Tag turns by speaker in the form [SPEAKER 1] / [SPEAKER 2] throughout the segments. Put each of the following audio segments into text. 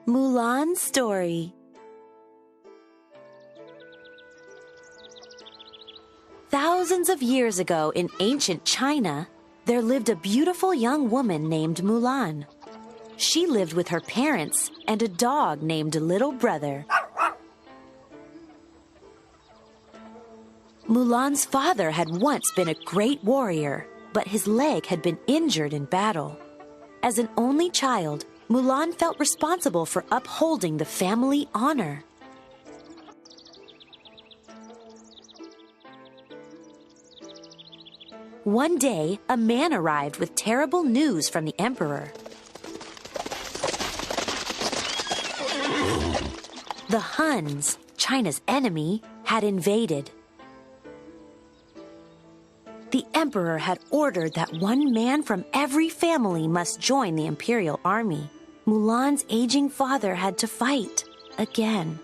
[SPEAKER 1] Mulan story. Thousands of years ago in ancient China, there lived a beautiful young woman named Mulan. She lived with her parents and a dog named Little Brother. Mulan's father had once been a great warrior, but his leg had been injured in battle. As an only child, Mulan felt responsible for upholding the family honor. One day, a man arrived with terrible news from the emperor. The Huns, China's enemy, had invaded. The emperor had ordered that one man from every family must join the imperial army. Mulan's aging father had to fight again.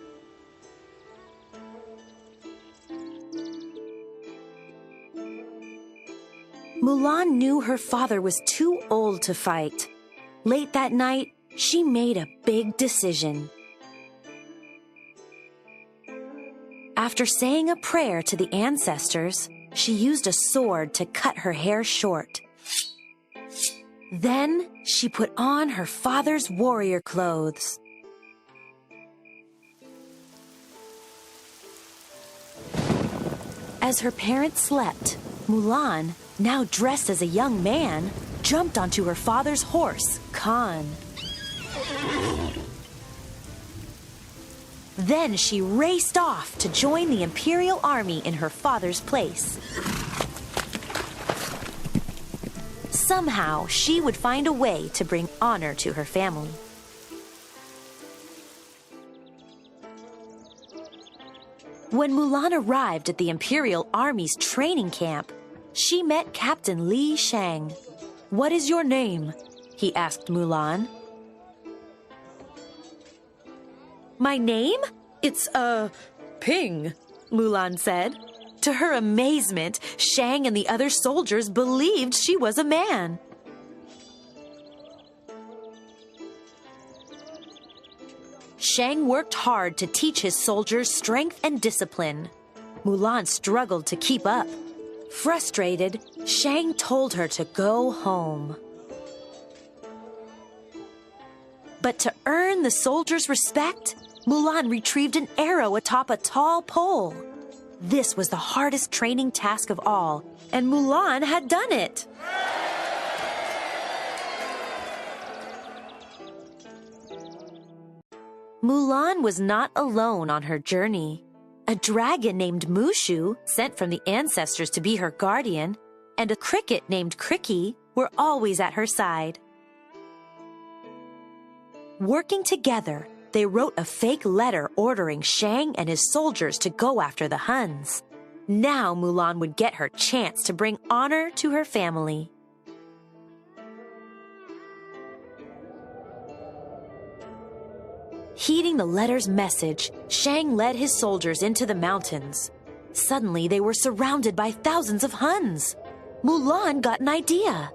[SPEAKER 1] Mulan knew her father was too old to fight. Late that night, she made a big decision. After saying a prayer to the ancestors, she used a sword to cut her hair short. Then she put on her father's warrior clothes. As her parents slept, Mulan, now dressed as a young man, jumped onto her father's horse, Khan. Then she raced off to join the imperial army in her father's place. Somehow, she would find a way to bring honor to her family. When Mulan arrived at the imperial army's training camp, she met Captain Li Shang. "What is your name?" he asked Mulan. "My name? It's, Ping," Mulan said. To her amazement, Shang and the other soldiers believed she was a man. Shang worked hard to teach his soldiers strength and discipline. Mulan struggled to keep up. Frustrated, Shang told her to go home. But to earn the soldiers' respect, Mulan retrieved an arrow atop a tall pole. This was the hardest training task of all, and Mulan had done it. Mulan was not alone on her journey. A dragon named Mushu, sent from the ancestors to be her guardian, and a cricket named Cricky were always at her side. Working together, they wrote a fake letter ordering Shang and his soldiers to go after the Huns. Now Mulan would get her chance to bring honor to her family. Heeding the letter's message, Shang led his soldiers into the mountains. Suddenly, they were surrounded by thousands of Huns. Mulan got an idea.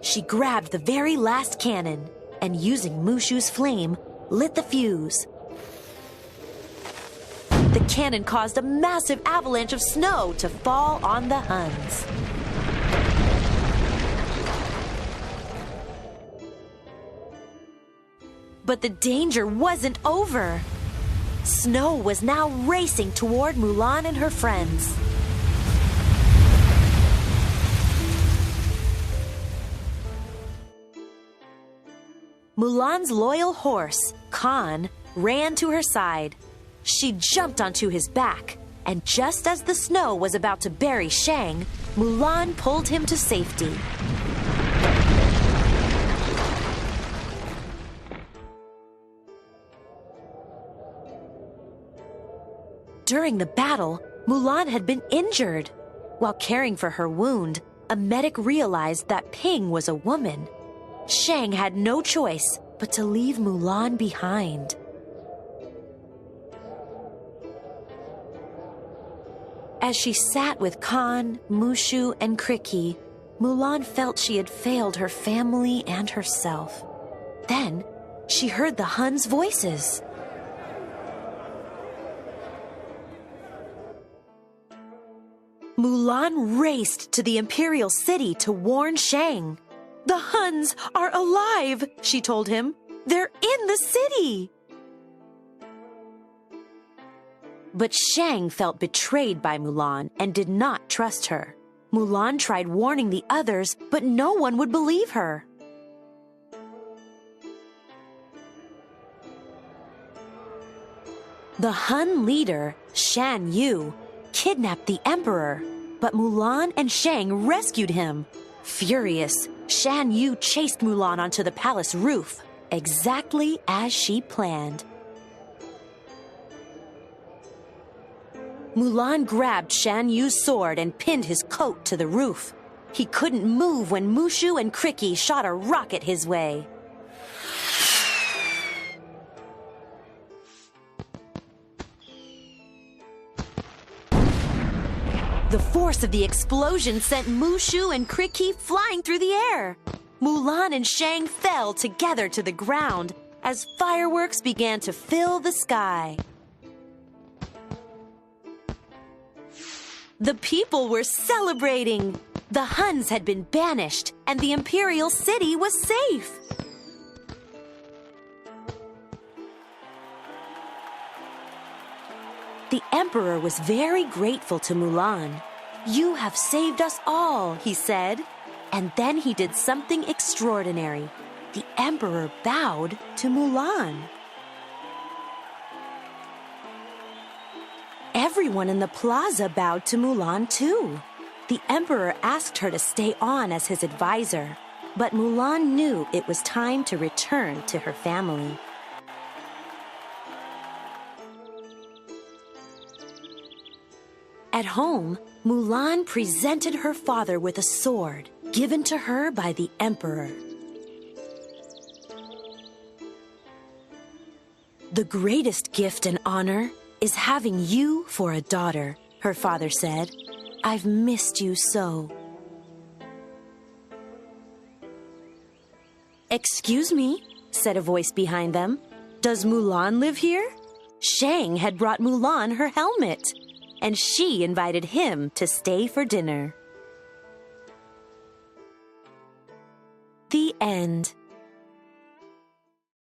[SPEAKER 1] She grabbed the very last cannon and, using Mushu's flame, lit the fuse. The cannon caused a massive avalanche of snow to fall on the Huns. But the danger wasn't over. Snow was now racing toward Mulan and her friends. Mulan's loyal horse, Khan, ran to her side. She jumped onto his back, and just as the snow was about to bury Shang, Mulan pulled him to safety. During the battle, Mulan had been injured. While caring for her wound, a medic realized that Ping was a woman. Shang had no choice but to leave Mulan behind. As she sat with Khan, Mushu, and Cricky, Mulan felt she had failed her family and herself. Then she heard the Huns' voices. Mulan raced to the imperial city to warn Shang. "The Huns are alive," she told him. "They're in the city." But Shang felt betrayed by Mulan and did not trust her. Mulan tried warning the others, but no one would believe her. The Hun leader, Shan Yu, kidnapped the emperor, but Mulan and Shang rescued him. Furious, Shan Yu chased Mulan onto the palace roof, exactly as she planned. Mulan grabbed Shan Yu's sword and pinned his coat to the roof. He couldn't move when Mushu and Cricky shot a rocket his way. The force of the explosion sent Mushu and Cricky flying through the air. Mulan and Shang fell together to the ground as fireworks began to fill the sky. The people were celebrating. The Huns had been banished, and the imperial city was safe. The emperor was very grateful to Mulan. "You have saved us all," he said. And then he did something extraordinary. The emperor bowed to Mulan. Everyone in the plaza bowed to Mulan too. The emperor asked her to stay on as his advisor, but Mulan knew it was time to return to her family. At home, Mulan presented her father with a sword given to her by the emperor. "The greatest gift and honor is having you for a daughter," her father said. "I've missed you so." "Excuse me," said a voice behind them. "Does Mulan live here?" Shang had brought Mulan her helmet, and she invited him to stay for dinner. The end.